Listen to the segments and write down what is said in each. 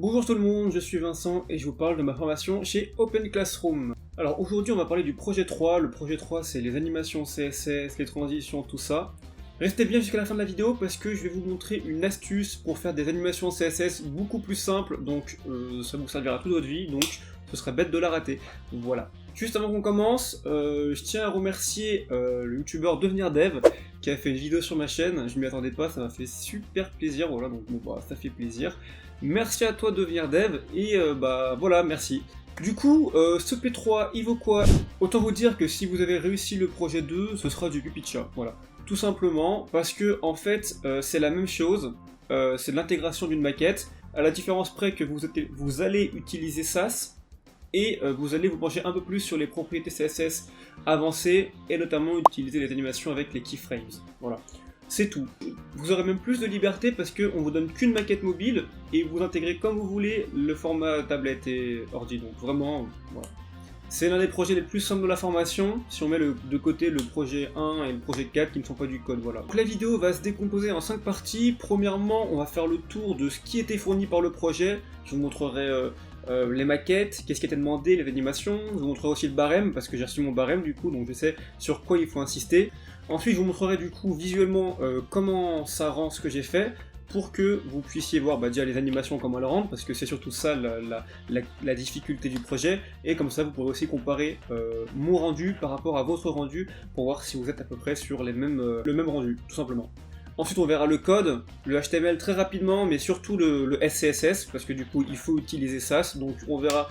Bonjour tout le monde, je suis Vincent et je vous parle de ma formation chez Open Classroom. Alors aujourd'hui on va parler du projet 3, le projet 3 c'est les animations CSS, les transitions, tout ça. Restez bien jusqu'à la fin de la vidéo parce que je vais vous montrer une astuce pour faire des animations CSS beaucoup plus simples, donc ça vous servira toute votre vie, donc ce serait bête de la rater. Voilà. Juste avant qu'on commence, je tiens à remercier le youtubeur Devenir Dev qui a fait une vidéo sur ma chaîne, je m'y attendais pas, ça m'a fait super plaisir, voilà, donc bon, bah, ça fait plaisir. Merci à toi Devenir Dev, et bah voilà, merci. Du coup, ce P3, il vaut quoi? Autant vous dire que si vous avez réussi le projet 2, ce sera du Pupitcha, voilà. Tout simplement parce que, en fait, c'est la même chose, c'est de l'intégration d'une maquette, à la différence près que vous allez utiliser SAS, et vous allez vous pencher un peu plus sur les propriétés CSS avancées, et notamment utiliser les animations avec les keyframes, voilà. C'est tout. Vous aurez même plus de liberté parce qu'on vous donne qu'une maquette mobile et vous intégrez comme vous voulez le format tablette et ordi. Donc vraiment, voilà. C'est l'un des projets les plus simples de la formation, si on met de côté le projet 1 et le projet 4 qui ne sont pas du code, voilà. Donc la vidéo va se décomposer en 5 parties. Premièrement, on va faire le tour de ce qui était fourni par le projet. Je vous montrerai les maquettes, qu'est-ce qui était demandé, les animations. Je vous montrerai aussi le barème, parce que j'ai reçu mon barème du coup, donc je sais sur quoi il faut insister. Ensuite, je vous montrerai du coup visuellement comment ça rend ce que j'ai fait, pour que vous puissiez voir déjà les animations, comment elles rendent, parce que c'est surtout ça la difficulté du projet, et comme ça vous pourrez aussi comparer mon rendu par rapport à votre rendu, pour voir si vous êtes à peu près sur le même rendu, tout simplement. Ensuite on verra le code, le HTML très rapidement, mais surtout le SCSS, parce que du coup il faut utiliser SAS, donc on verra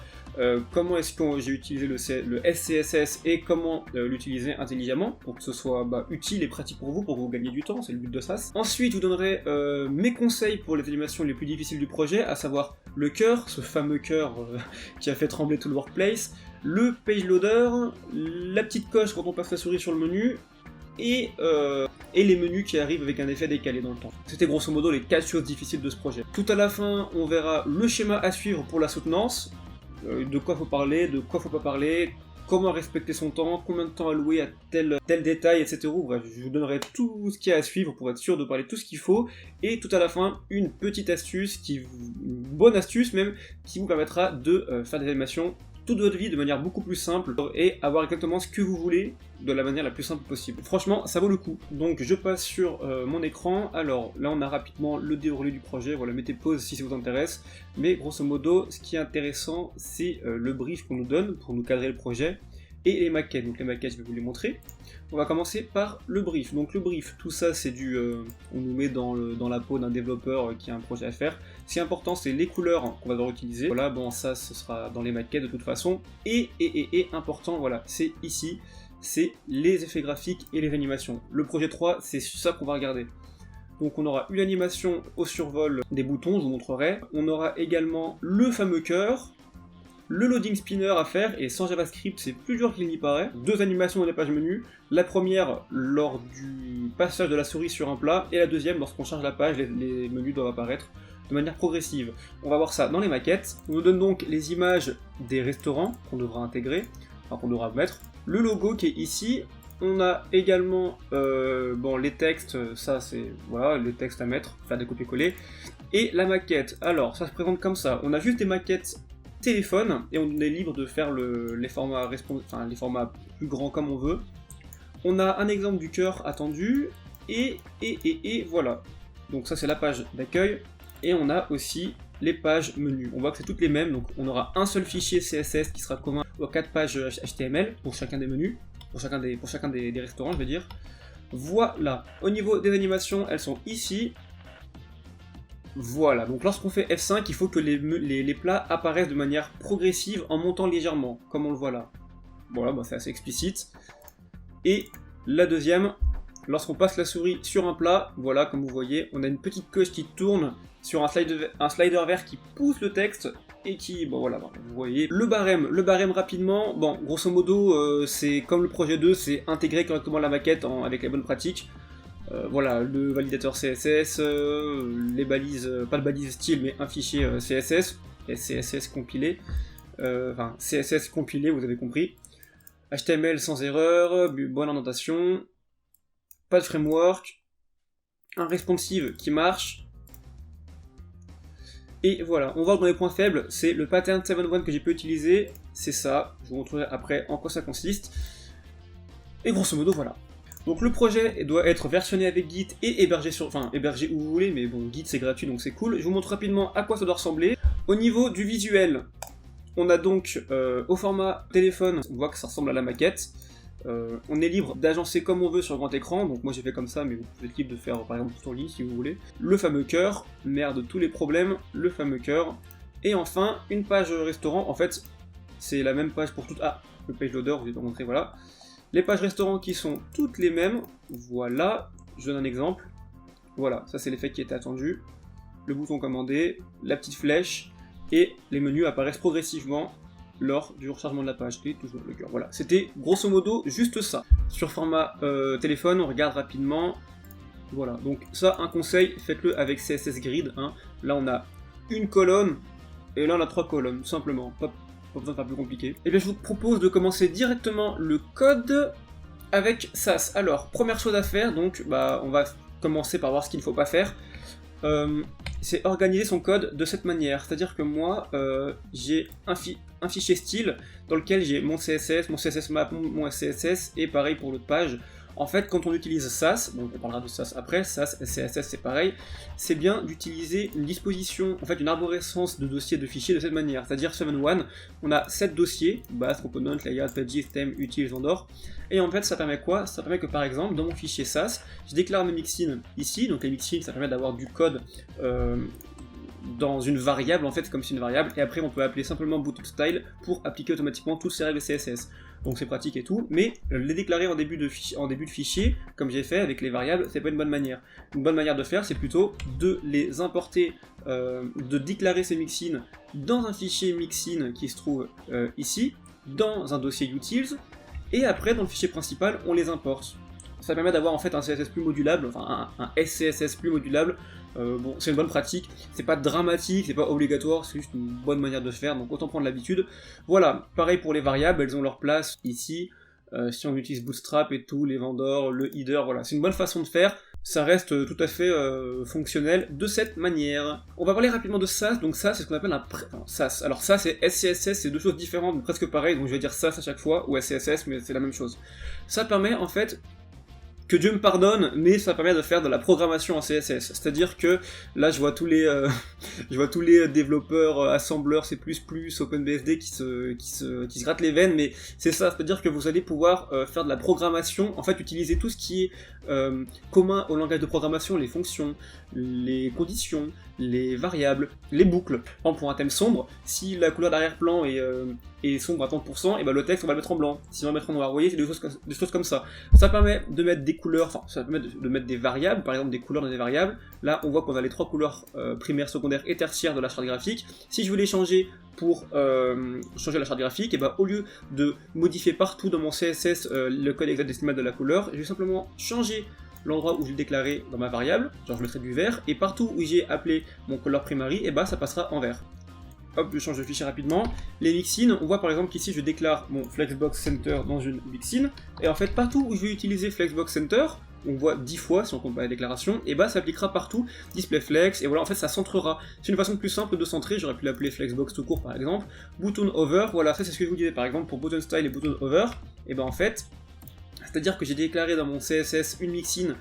comment est-ce que j'ai utilisé le SCSS et comment l'utiliser intelligemment pour que ce soit utile et pratique pour vous gagner du temps, c'est le but de SAS. Ensuite, je vous donnerai mes conseils pour les animations les plus difficiles du projet, à savoir le cœur, ce fameux cœur qui a fait trembler tout le workplace, le page loader, la petite coche quand on passe la souris sur le menu, et les menus qui arrivent avec un effet décalé dans le temps. C'était grosso modo les 4 choses difficiles de ce projet. Tout à la fin, on verra le schéma à suivre pour la soutenance, de quoi faut parler, de quoi faut pas parler, comment respecter son temps, combien de temps allouer à tel détail, etc. Bref, je vous donnerai tout ce qu'il y a à suivre pour être sûr de parler tout ce qu'il faut, et tout à la fin, une petite astuce, une bonne astuce même, qui vous permettra de faire des animations toute votre vie de manière beaucoup plus simple, et avoir exactement ce que vous voulez de la manière la plus simple possible. Franchement, ça vaut le coup. Donc je passe sur mon écran. Alors là on a rapidement le déroulé du projet, voilà, mettez pause si ça vous intéresse, mais grosso modo ce qui est intéressant c'est le brief qu'on nous donne pour nous cadrer le projet, et les maquettes. Donc les maquettes je vais vous les montrer. On va commencer par le brief. Donc le brief, tout ça c'est on nous met dans la peau d'un développeur qui a un projet à faire. Ce qui est important c'est les couleurs qu'on va devoir utiliser. Voilà, bon ça ce sera dans les maquettes de toute façon. Et important, voilà, c'est ici, c'est les effets graphiques et les animations. Le projet 3, c'est ça qu'on va regarder. Donc on aura une animation au survol des boutons, je vous montrerai. On aura également le fameux cœur, le loading spinner à faire, et sans JavaScript c'est plus dur qu'il n'y paraît. 2 animations dans les pages menus, la première lors du passage de la souris sur un plat, et la deuxième lorsqu'on charge la page, les menus doivent apparaître de manière progressive. On va voir ça dans les maquettes. On nous donne donc les images des restaurants qu'on devra intégrer, enfin qu'on devra mettre, le logo qui est ici. On a également les textes, ça c'est voilà, les textes à mettre, faire des copier-coller, et la maquette. Alors ça se présente comme ça, on a juste des maquettes téléphone, et on est libre de faire les formats plus grands comme on veut. On a un exemple du cœur attendu, et voilà. Donc ça c'est la page d'accueil, et on a aussi les pages menus. On voit que c'est toutes les mêmes, donc on aura un seul fichier CSS qui sera commun aux 4 pages HTML pour chacun des menus, pour chacun des restaurants je veux dire. Voilà, au niveau des animations, elles sont ici. Voilà, donc lorsqu'on fait F5, il faut que les plats apparaissent de manière progressive en montant légèrement, comme on le voit là. Voilà, c'est assez explicite. Et la deuxième, lorsqu'on passe la souris sur un plat, voilà, comme vous voyez, on a une petite coche qui tourne sur un slider vert qui pousse le texte, et qui, voilà, vous voyez. Le barème rapidement, grosso modo, c'est comme le projet 2, c'est intégrer correctement la maquette avec les bonnes pratiques. Voilà, le validateur CSS, les balises, pas de balise style, mais un fichier CSS, et CSS compilé, CSS compilé, vous avez compris. HTML sans erreur, bonne indentation, pas de framework, un responsive qui marche, Et voilà, on voit que dans les points faibles, c'est le pattern 7.1 que j'ai pu utiliser, c'est ça, je vous montrerai après en quoi ça consiste. Et grosso modo, voilà. Donc le projet doit être versionné avec Git et hébergé sur... Enfin, hébergé où vous voulez, mais bon, Git c'est gratuit donc c'est cool. Je vous montre rapidement à quoi ça doit ressembler. Au niveau du visuel, on a donc au format téléphone, on voit que ça ressemble à la maquette. On est libre d'agencer comme on veut sur grand écran, donc moi j'ai fait comme ça, mais vous pouvez être libre de faire par exemple tout en ligne si vous voulez. Le fameux cœur, mère de tous les problèmes, le fameux cœur. Et enfin, une page restaurant, en fait, c'est la même page pour toutes... Ah, le page loader, je vais vous montrer, voilà. Les pages restaurants qui sont toutes les mêmes, voilà, je donne un exemple. Voilà, ça c'est l'effet qui était attendu. Le bouton commander, la petite flèche, et les menus apparaissent progressivement lors du rechargement de la page, et toujours le cœur. Voilà, c'était grosso modo juste ça. Sur format téléphone, on regarde rapidement. Voilà, donc ça, un conseil, faites-le avec CSS Grid. Hein. Là, on a une colonne, et là, on a 3 colonnes, tout simplement. Pas besoin de faire plus compliqué. Et bien, je vous propose de commencer directement le code avec Sass. Alors, première chose à faire, donc, bah, on va commencer par voir ce qu'il ne faut pas faire. C'est organiser son code de cette manière. C'est-à-dire que moi, j'ai un fichier style dans lequel j'ai mon CSS map, mon CSS, et pareil pour l'autre page. En fait, quand on utilise Sass, donc on parlera de Sass après, Sass, CSS c'est pareil, c'est bien d'utiliser une disposition, en fait une arborescence de dossiers de fichiers de cette manière. C'est-à-dire 7.1, on a 7 dossiers, base, component, layout, pages, theme, utils, vendor. Et en fait, ça permet quoi? Ça permet que par exemple, dans mon fichier Sass, je déclare mes mixins ici, donc les mixins, ça permet d'avoir du code dans une variable, en fait, comme c'est une variable, et après on peut appeler simplement buttonstyle pour appliquer automatiquement toutes ces règles CSS. Donc c'est pratique et tout, mais les déclarer en début de fichier, comme j'ai fait avec les variables, c'est pas une bonne manière. Une bonne manière de faire, c'est plutôt de les importer, de déclarer ces mixins dans un fichier mixin qui se trouve ici, dans un dossier utils, et après dans le fichier principal, on les importe. Ça permet d'avoir en fait un CSS plus modulable, enfin un SCSS plus modulable. Bon, c'est une bonne pratique, c'est pas dramatique, c'est pas obligatoire, c'est juste une bonne manière de faire, donc autant prendre l'habitude. Voilà, pareil pour les variables, elles ont leur place ici, si on utilise Bootstrap et tout, les vendors, le header, voilà, c'est une bonne façon de faire, ça reste tout à fait fonctionnel de cette manière. On va parler rapidement de Sass, donc ça c'est ce qu'on appelle un Sass. Alors ça c'est SCSS, c'est deux choses différentes, mais presque pareil, donc je vais dire Sass à chaque fois, ou SCSS, mais c'est la même chose. Ça permet en fait, que Dieu me pardonne, mais ça permet de faire de la programmation en CSS. C'est-à-dire que là, je vois tous les développeurs, assembleurs, C++, OpenBSD qui se grattent les veines, mais c'est ça. C'est-à-dire que vous allez pouvoir faire de la programmation, en fait, utiliser tout ce qui est commun au langage de programmation, les fonctions, les conditions, les variables, les boucles. Pour un thème sombre, si la couleur d'arrière-plan est sombre à 30%, et ben le texte on va le mettre en blanc. Si on va le mettre en noir, vous voyez, c'est des choses comme ça. Ça permet de mettre des couleurs, enfin ça permet de mettre des variables, par exemple des couleurs dans des variables. Là on voit qu'on a les 3 couleurs primaires, secondaires et tertiaires de la charte graphique. Si je voulais changer pour changer la charte graphique, et ben au lieu de modifier partout dans mon CSS le code hexadécimal de la couleur, je vais simplement changer l'endroit où je l'ai déclaré dans ma variable, genre je mettrai du vert, et partout où j'ai appelé mon color primary, et bah ça passera en vert. Hop, je change de fichier rapidement. Les mixins, on voit par exemple qu'ici je déclare mon Flexbox Center dans une mixin, et en fait partout où je vais utiliser Flexbox Center, on voit 10 fois si on compte pas la déclaration, et bah ça appliquera partout, display flex, et voilà en fait ça centrera. C'est une façon plus simple de centrer, j'aurais pu l'appeler Flexbox tout court par exemple. Button over, voilà ça c'est ce que je vous disais par exemple pour button style et button over, et bah en fait, c'est-à-dire que j'ai déclaré dans mon CSS une mixin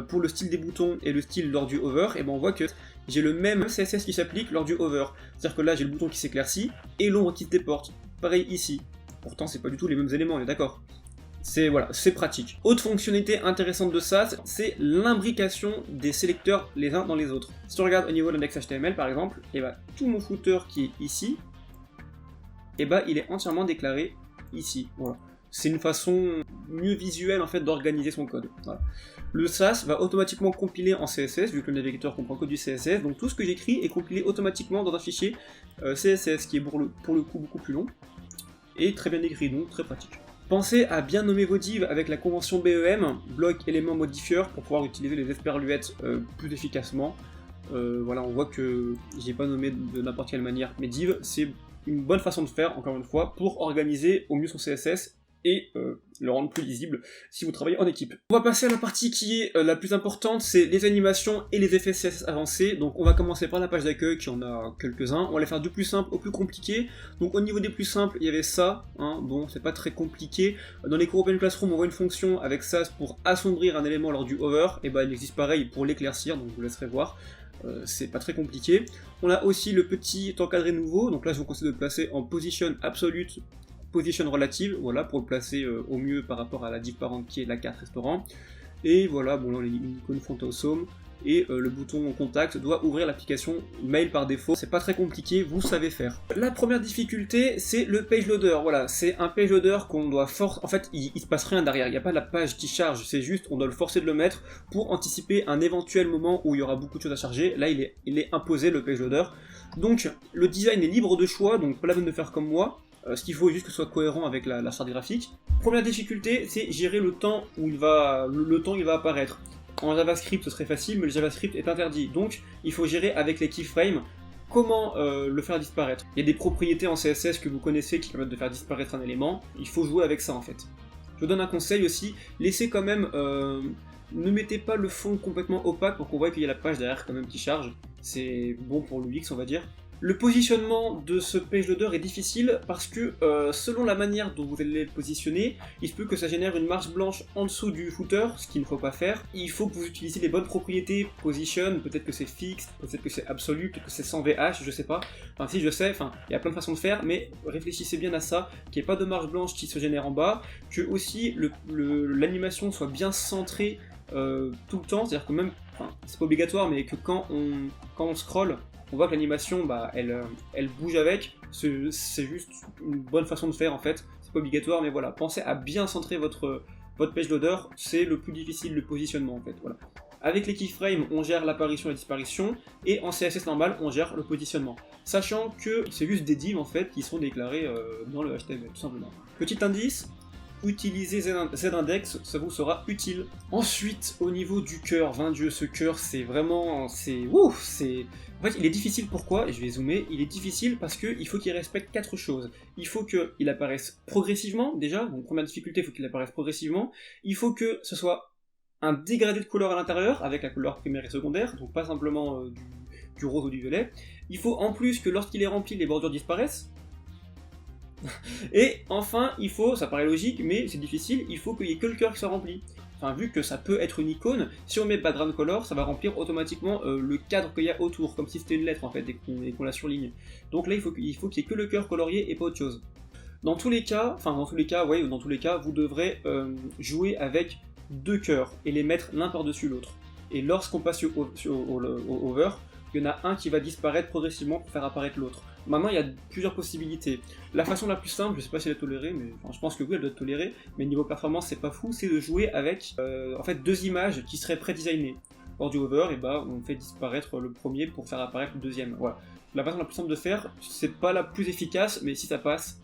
pour le style des boutons et le style lors du hover, et ben on voit que j'ai le même CSS qui s'applique lors du hover. C'est-à-dire que là j'ai le bouton qui s'éclaircit et l'ombre qui se déporte. Pareil ici. Pourtant c'est pas du tout les mêmes éléments, on est d'accord. Voilà, c'est pratique. Autre fonctionnalité intéressante de ça, c'est l'imbrication des sélecteurs les uns dans les autres. Si on regarde au niveau de l'index HTML par exemple, et ben tout mon footer qui est ici, et ben il est entièrement déclaré ici. Voilà. C'est une façon mieux visuelle en fait d'organiser son code. Voilà. Le Sass va automatiquement compiler en CSS, vu que le navigateur comprend que du CSS, donc tout ce que j'écris est compilé automatiquement dans un fichier CSS qui est pour le coup beaucoup plus long, et très bien écrit, donc très pratique. Pensez à bien nommer vos divs avec la convention BEM, bloc élément modifieur, pour pouvoir utiliser les esperluettes plus efficacement. Voilà, on voit que j'ai pas nommé de n'importe quelle manière mes divs, c'est une bonne façon de faire, encore une fois, pour organiser au mieux son CSS, et le rendre plus lisible si vous travaillez en équipe. On va passer à la partie qui est la plus importante, c'est les animations et les effets CSS avancés. Donc on va commencer par la page d'accueil qui en a quelques-uns. On va les faire du plus simple au plus compliqué. Donc au niveau des plus simples, il y avait ça, hein, bon c'est pas très compliqué. Dans les cours Open Classroom, on voit une fonction avec ça pour assombrir un élément lors du hover, et bah il existe pareil pour l'éclaircir, donc je vous laisserai voir. C'est pas très compliqué. On a aussi le petit encadré nouveau, donc là je vous conseille de le placer en position absolute, position relative, voilà, pour le placer au mieux par rapport à la div parente qui est la carte restaurant. Et voilà, bon là on a une icône front awesome, et le bouton contact doit ouvrir l'application mail par défaut. C'est pas très compliqué, vous savez faire. La première difficulté, c'est le page loader. Voilà, c'est un page loader qu'on doit forcer. En fait, il se passe rien derrière, il n'y a pas la page qui charge, c'est juste on doit le forcer de le mettre pour anticiper un éventuel moment où il y aura beaucoup de choses à charger. Là, il est imposé, le page loader. Donc, le design est libre de choix, donc pas la peine de faire comme moi. Ce qu'il faut est juste que ce soit cohérent avec la charte graphique. Première difficulté, c'est gérer le temps où il va apparaître. En JavaScript, ce serait facile, mais le JavaScript est interdit. Donc, il faut gérer avec les keyframes comment le faire disparaître. Il y a des propriétés en CSS que vous connaissez qui permettent de faire disparaître un élément. Il faut jouer avec ça, en fait. Je vous donne un conseil aussi. Laissez quand même... ne mettez pas le fond complètement opaque pour qu'on voit qu'il y a la page derrière quand même qui charge. C'est bon pour l'UX, on va dire. Le positionnement de ce page loader est difficile parce que selon la manière dont vous allez le positionner, il se peut que ça génère une marge blanche en dessous du footer, ce qu'il ne faut pas faire. Il faut que vous utilisiez les bonnes propriétés, position, peut-être que c'est fixe, peut-être que c'est absolu, peut-être que c'est sans VH, je sais pas. Enfin si je sais, enfin il y a plein de façons de faire, mais réfléchissez bien à ça, qu'il n'y ait pas de marge blanche qui se génère en bas, que aussi l'animation soit bien centrée tout le temps, c'est-à-dire que même, enfin c'est pas obligatoire, mais que quand on scrolle, on voit que l'animation, bah, elle bouge avec, c'est juste une bonne façon de faire en fait, c'est pas obligatoire, mais voilà, pensez à bien centrer votre page loader, c'est le plus difficile, le positionnement en fait, voilà. Avec les keyframes, on gère l'apparition et la disparition, et en CSS normal, on gère le positionnement. Sachant que c'est juste des divs en fait qui sont déclarés dans le HTML, tout simplement. Petit indice, utilisez Z-index, ça vous sera utile. Ensuite, au niveau du cœur, 20 dieu, ce cœur, c'est vraiment... En fait, il est difficile, pourquoi? Je vais zoomer. Il est difficile parce qu'il faut qu'il respecte 4 choses. Il faut qu'il apparaisse progressivement, déjà. Donc, première difficulté, il faut qu'il apparaisse progressivement. Il faut que ce soit un dégradé de couleur à l'intérieur, avec la couleur primaire et secondaire, donc pas simplement du rose ou du violet. Il faut en plus que lorsqu'il est rempli, les bordures disparaissent. Et enfin, il faut, ça paraît logique, mais c'est difficile, il faut qu'il y ait que le cœur qui soit rempli. Enfin, vu que ça peut être une icône, si on met background color, ça va remplir automatiquement le cadre qu'il y a autour, comme si c'était une lettre en fait, et qu'on la surligne. Donc là, il faut qu'il y ait que le cœur colorié et pas autre chose. Dans tous les cas, vous devrez jouer avec 2 cœurs et les mettre l'un par-dessus l'autre. Et lorsqu'on passe au over, il y en a un qui va disparaître progressivement pour faire apparaître l'autre. Maintenant, il y a plusieurs possibilités. La façon la plus simple, je sais pas si elle est tolérée, mais enfin, je pense que oui, elle doit être tolérée, mais niveau performance, c'est pas fou, c'est de jouer avec en fait 2 images qui seraient pré-designées. Lors du hover, et bah, on fait disparaître le premier pour faire apparaître le deuxième. Voilà. La façon la plus simple de faire, c'est pas la plus efficace, mais si ça passe,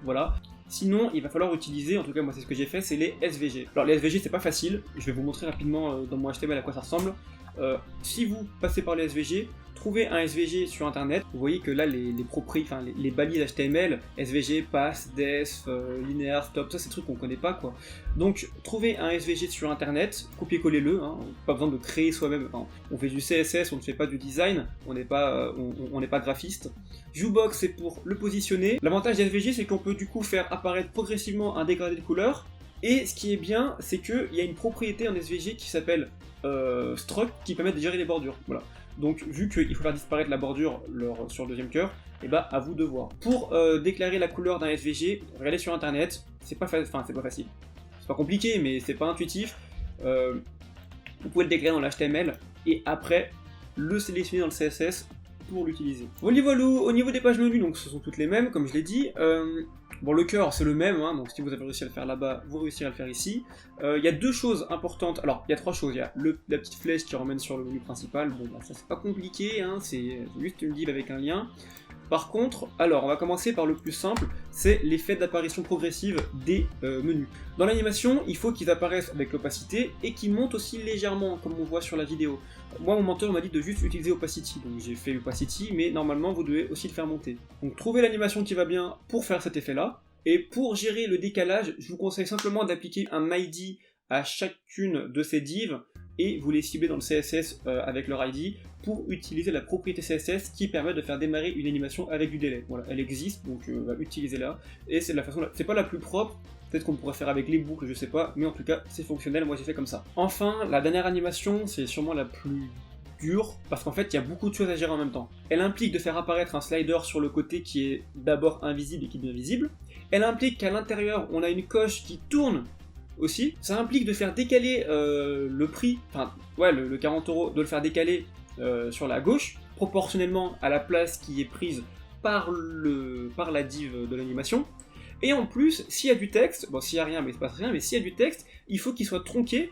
voilà. Sinon, il va falloir utiliser, en tout cas moi c'est ce que j'ai fait, c'est les SVG. Alors les SVG c'est pas facile, je vais vous montrer rapidement dans mon HTML à quoi ça ressemble. Si vous passez par les SVG, trouvez un SVG sur internet, vous voyez que là les balises HTML, SVG, pass, def, linéaire, stop, ça c'est des trucs qu'on connaît pas quoi. Donc trouvez un SVG sur internet, copiez-collez-le, hein, pas besoin de créer soi-même, hein. On fait du CSS, on ne fait pas du design, on n'est pas graphiste. Viewbox c'est pour le positionner. L'avantage des SVG c'est qu'on peut du coup faire apparaître progressivement un dégradé de couleur, et ce qui est bien c'est qu'il y a une propriété en SVG qui s'appelle struct qui permet de gérer les bordures, voilà. Donc vu qu'il faut faire disparaître la bordure sur le deuxième cœur, et bah à vous de voir. Pour déclarer la couleur d'un SVG, regardez sur internet, c'est pas facile, c'est pas compliqué mais c'est pas intuitif. Vous pouvez le déclarer dans l'HTML et après le sélectionner dans le CSS pour l'utiliser. Au niveau des pages menus, donc ce sont toutes les mêmes comme je l'ai dit. Bon, le cœur c'est le même, hein, donc si vous avez réussi à le faire là-bas, vous réussirez à le faire ici. Il y a 2 choses importantes, alors il y a 3 choses, il y a la petite flèche qui ramène sur le menu principal, bon bah ça c'est pas compliqué, hein, c'est juste une div avec un lien. Par contre, alors on va commencer par le plus simple, c'est l'effet d'apparition progressive des menus. Dans l'animation, il faut qu'ils apparaissent avec l'opacité et qu'ils montent aussi légèrement, comme on voit sur la vidéo. Moi, mon mentor m'a dit de juste utiliser opacity, donc j'ai fait opacity, mais normalement vous devez aussi le faire monter. Donc trouvez l'animation qui va bien pour faire cet effet-là. Et pour gérer le décalage, je vous conseille simplement d'appliquer un ID à chacune de ces divs et vous les ciblez dans le CSS avec leur ID pour utiliser la propriété CSS qui permet de faire démarrer une animation avec du délai. Voilà, elle existe, donc utilisez-la. Et c'est de la façon, c'est pas la plus propre, peut-être qu'on pourrait faire avec les boucles, je sais pas, mais en tout cas c'est fonctionnel, moi j'ai fait comme ça. Enfin, la dernière animation, c'est sûrement la plus dure, parce qu'en fait il y a beaucoup de choses à gérer en même temps. Elle implique de faire apparaître un slider sur le côté qui est d'abord invisible et qui devient visible. Elle implique qu'à l'intérieur on a une coche qui tourne aussi. Ça implique de faire décaler le prix, enfin ouais le 40€, de le faire décaler sur la gauche, proportionnellement à la place qui est prise par la div de l'animation. Et en plus, s'il y a du texte, bon s'il y a rien mais il se passe rien, mais s'il y a du texte, il faut qu'il soit tronqué,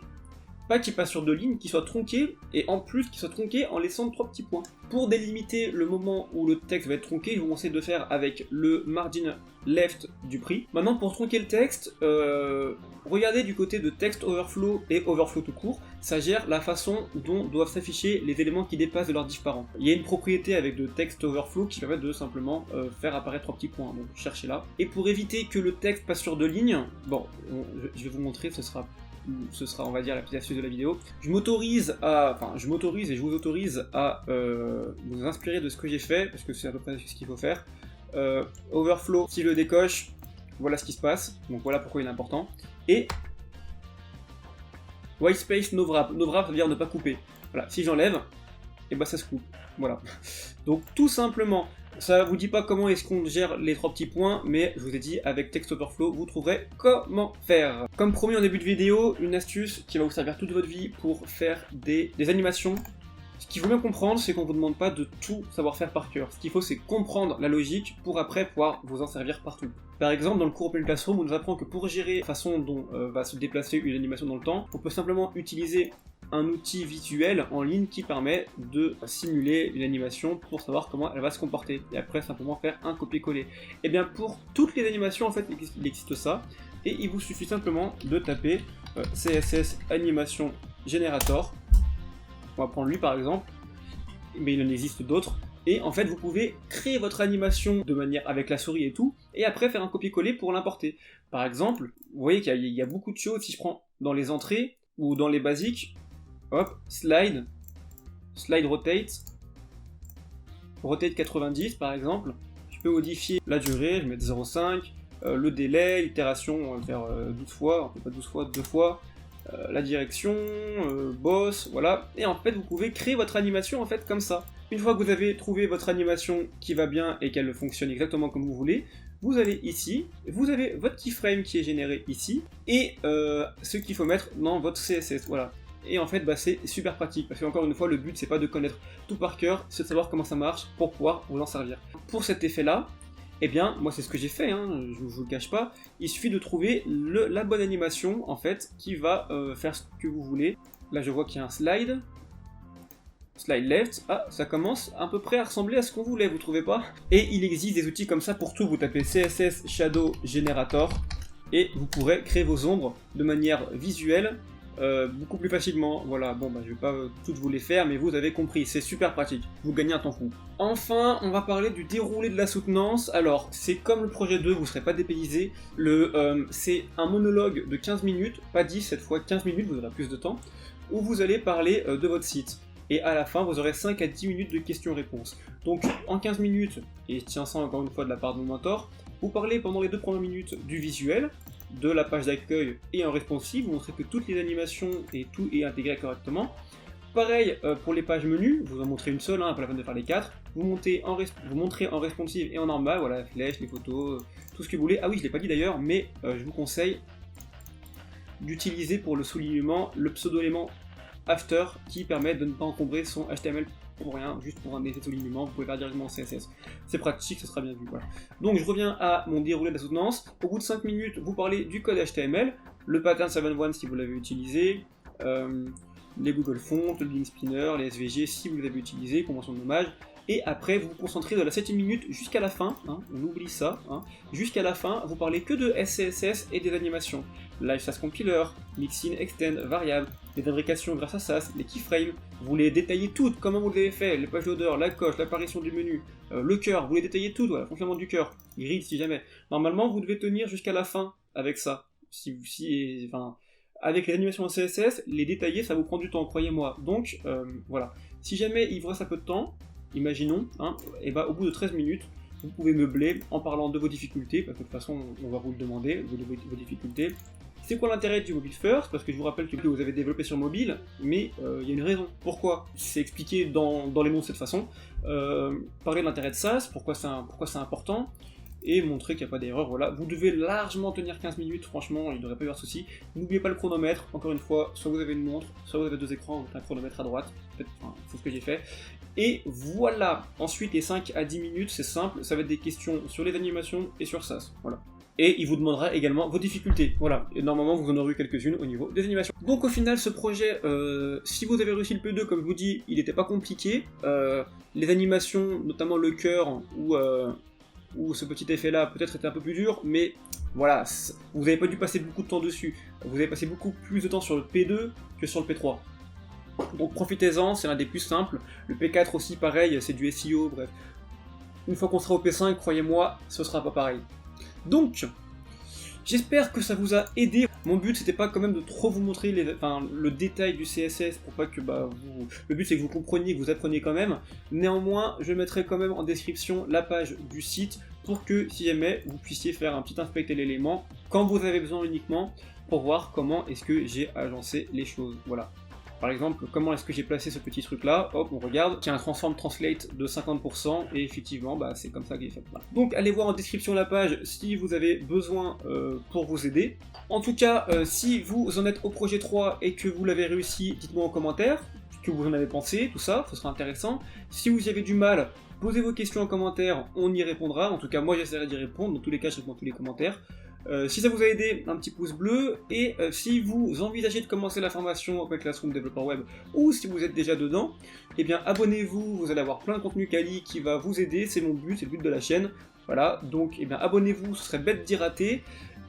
pas qu'il passe sur 2 lignes, qu'il soit tronqué, et en plus qu'il soit tronqué en laissant 3 petits points. Pour délimiter le moment où le texte va être tronqué, je vous conseille de faire avec le margin left du prix. Maintenant pour tronquer le texte, regardez du côté de text overflow et overflow tout court, ça gère la façon dont doivent s'afficher les éléments qui dépassent de leurs diff parents. Il y a une propriété avec le text overflow qui permet de simplement faire apparaître 3 petits points, donc cherchez-la. Et pour éviter que le texte passe sur 2 lignes, bon, je vais vous montrer, ce sera on va dire la petite astuce de la vidéo. Je m'autorise et je vous autorise à vous inspirer de ce que j'ai fait, parce que c'est à peu près ce qu'il faut faire. Overflow, si je le décoche, voilà ce qui se passe, donc voilà pourquoi il est important. Et white space no wrap, no wrap ça veut dire ne pas couper. Voilà, si j'enlève, et bah ça se coupe. Voilà. Donc tout simplement, ça vous dit pas comment est-ce qu'on gère les 3 petits points, mais je vous ai dit, avec Text Overflow, vous trouverez comment faire. Comme promis en début de vidéo, une astuce qui va vous servir toute votre vie pour faire des animations. Ce qu'il faut bien comprendre, c'est qu'on vous demande pas de tout savoir faire par cœur. Ce qu'il faut, c'est comprendre la logique pour après pouvoir vous en servir partout. Par exemple, dans le cours Open Classroom, on nous apprend que pour gérer la façon dont va se déplacer une animation dans le temps, on peut simplement utiliser un outil visuel en ligne qui permet de simuler une animation pour savoir comment elle va se comporter, et après simplement faire un copier-coller. Et bien pour toutes les animations, en fait, il existe ça, et il vous suffit simplement de taper CSS Animation Generator. On va prendre lui par exemple, mais il en existe d'autres. Et en fait, vous pouvez créer votre animation de manière avec la souris et tout, et après faire un copier-coller pour l'importer. Par exemple, vous voyez qu'il y a beaucoup de choses. Si je prends dans les entrées ou dans les basiques, hop, slide rotate 90 par exemple, je peux modifier la durée, je vais mettre 0,5, le délai, l'itération, on va faire 12 fois, on fait pas 12 fois, 2 fois, la direction, boss, voilà, et en fait vous pouvez créer votre animation en fait comme ça. Une fois que vous avez trouvé votre animation qui va bien et qu'elle fonctionne exactement comme vous voulez, vous allez ici, vous avez votre keyframe qui est généré ici, et ce qu'il faut mettre dans votre CSS, voilà. Et en fait, bah, c'est super pratique, parce qu'encore une fois, le but c'est pas de connaître tout par cœur, c'est de savoir comment ça marche pour pouvoir vous en servir. Pour cet effet-là, eh bien, moi c'est ce que j'ai fait, hein, je vous le cache pas, il suffit de trouver la bonne animation, en fait, qui va faire ce que vous voulez. Là je vois qu'il y a un slide left, ah, ça commence à peu près à ressembler à ce qu'on voulait, vous trouvez pas? Et il existe des outils comme ça pour tout, vous tapez CSS Shadow Generator, et vous pourrez créer vos ombres de manière visuelle, beaucoup plus facilement. Voilà, bon bah je vais pas toutes vous les faire, mais vous avez compris, c'est super pratique, vous gagnez un temps fou. Enfin, on va parler du déroulé de la soutenance. Alors, c'est comme le projet 2, vous serez pas dépaysé, c'est un monologue de 15 minutes, pas 10 cette fois, 15 minutes, vous aurez plus de temps, où vous allez parler de votre site. Et à la fin, vous aurez 5 à 10 minutes de questions-réponses. Donc, en 15 minutes, et je tiens ça encore une fois de la part de mon mentor, vous parlez pendant les 2 premières minutes du visuel, de la page d'accueil et en responsive, vous montrez que toutes les animations et tout est intégré correctement. Pareil pour les pages menus, vous en montrez une seule, hein, pas la peine de faire les 4. Vous montrez en responsive et en normal, voilà, la flèche, les photos, tout ce que vous voulez. Ah oui, je l'ai pas dit d'ailleurs, mais je vous conseille d'utiliser pour le soulignement le pseudo-élément after qui permet de ne pas encombrer son HTML pour rien, juste pour un effet de soulignement, vous pouvez faire directement en CSS. C'est pratique, ça sera bien vu, voilà. Donc je reviens à mon déroulé de la soutenance. Au bout de 5 minutes, vous parlez du code HTML, le pattern 7.1 si vous l'avez utilisé, les Google Fonts, le link spinner, les SVG si vous les avez utilisés, convention de nommage, et après vous vous concentrez de la 7e minute jusqu'à la fin, hein, on oublie ça, hein, jusqu'à la fin, vous parlez que de SCSS et des animations. Live Sass Compiler, Mixin, Extend, Variable, les fabrications grâce à SaaS, les keyframes, vous les détaillez toutes, comment vous l'avez fait, les pages loader, la coche, l'apparition du menu, le cœur, vous les détaillez toutes, voilà, le fonctionnement du cœur, grid si jamais. Normalement, vous devez tenir jusqu'à la fin avec ça. Avec les animations en CSS, les détailler, ça vous prend du temps, croyez-moi. Donc, voilà. Si jamais il vous reste un peu de temps, imaginons, et au bout de 13 minutes, vous pouvez meubler en parlant de vos difficultés, parce que de toute façon, on va vous le demander, vos difficultés. C'est quoi l'intérêt du mobile first? Parce que je vous rappelle que vous avez développé sur mobile, mais il y a une raison. Pourquoi? C'est expliqué dans les noms de cette façon. Parler de l'intérêt de SaaS, pourquoi c'est important, et montrer qu'il n'y a pas d'erreur, voilà. Vous devez largement tenir 15 minutes, franchement, il ne devrait pas y avoir de souci. N'oubliez pas le chronomètre, encore une fois, soit vous avez une montre, soit vous avez 2 écrans, un chronomètre à droite, c'est ce que j'ai fait. Et voilà, ensuite les 5 à 10 minutes, c'est simple, ça va être des questions sur les animations et sur SaaS, voilà. Et il vous demandera également vos difficultés, voilà, et normalement vous en aurez eu quelques-unes au niveau des animations. Donc au final, ce projet, si vous avez réussi le P2, comme je vous dis, il n'était pas compliqué, les animations, notamment le cœur, ou ce petit effet là peut-être était un peu plus dur, mais voilà, vous n'avez pas dû passer beaucoup de temps dessus, vous avez passé beaucoup plus de temps sur le P2 que sur le P3. Donc profitez-en, c'est l'un des plus simples, le P4 aussi pareil, c'est du SEO, bref. Une fois qu'on sera au P5, croyez-moi, ce sera pas pareil. Donc, j'espère que ça vous a aidé. Mon but c'était pas quand même de trop vous montrer le détail du CSS pour pas que le but c'est que vous compreniez, que vous appreniez quand même. Néanmoins, je mettrai quand même en description la page du site pour que si jamais vous puissiez faire un petit inspecter l'élément quand vous avez besoin uniquement pour voir comment est-ce que j'ai agencé les choses. Voilà. Par exemple, comment est-ce que j'ai placé ce petit truc là? Hop, on regarde, il y a un transform translate de 50%, et effectivement, c'est comme ça que j'ai fait. Voilà. Donc allez voir en description la page si vous avez besoin pour vous aider. En tout cas, si vous en êtes au projet 3 et que vous l'avez réussi, dites-moi en commentaire ce que vous en avez pensé, tout ça, ce sera intéressant. Si vous y avez du mal, posez vos questions en commentaire, on y répondra. En tout cas, moi j'essaierai d'y répondre, dans tous les cas, je réponds à tous les commentaires. Si ça vous a aidé, un petit pouce bleu, et si vous envisagez de commencer la formation Open Classroom Développeur Web, ou si vous êtes déjà dedans, eh bien abonnez-vous, vous allez avoir plein de contenu quali qui va vous aider, c'est mon but, c'est le but de la chaîne, voilà, donc eh bien abonnez-vous, ce serait bête d'y rater,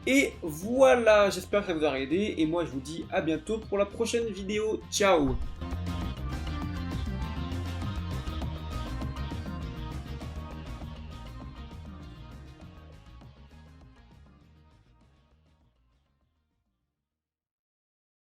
et voilà, j'espère que ça vous aura aidé, et moi je vous dis à bientôt pour la prochaine vidéo, ciao!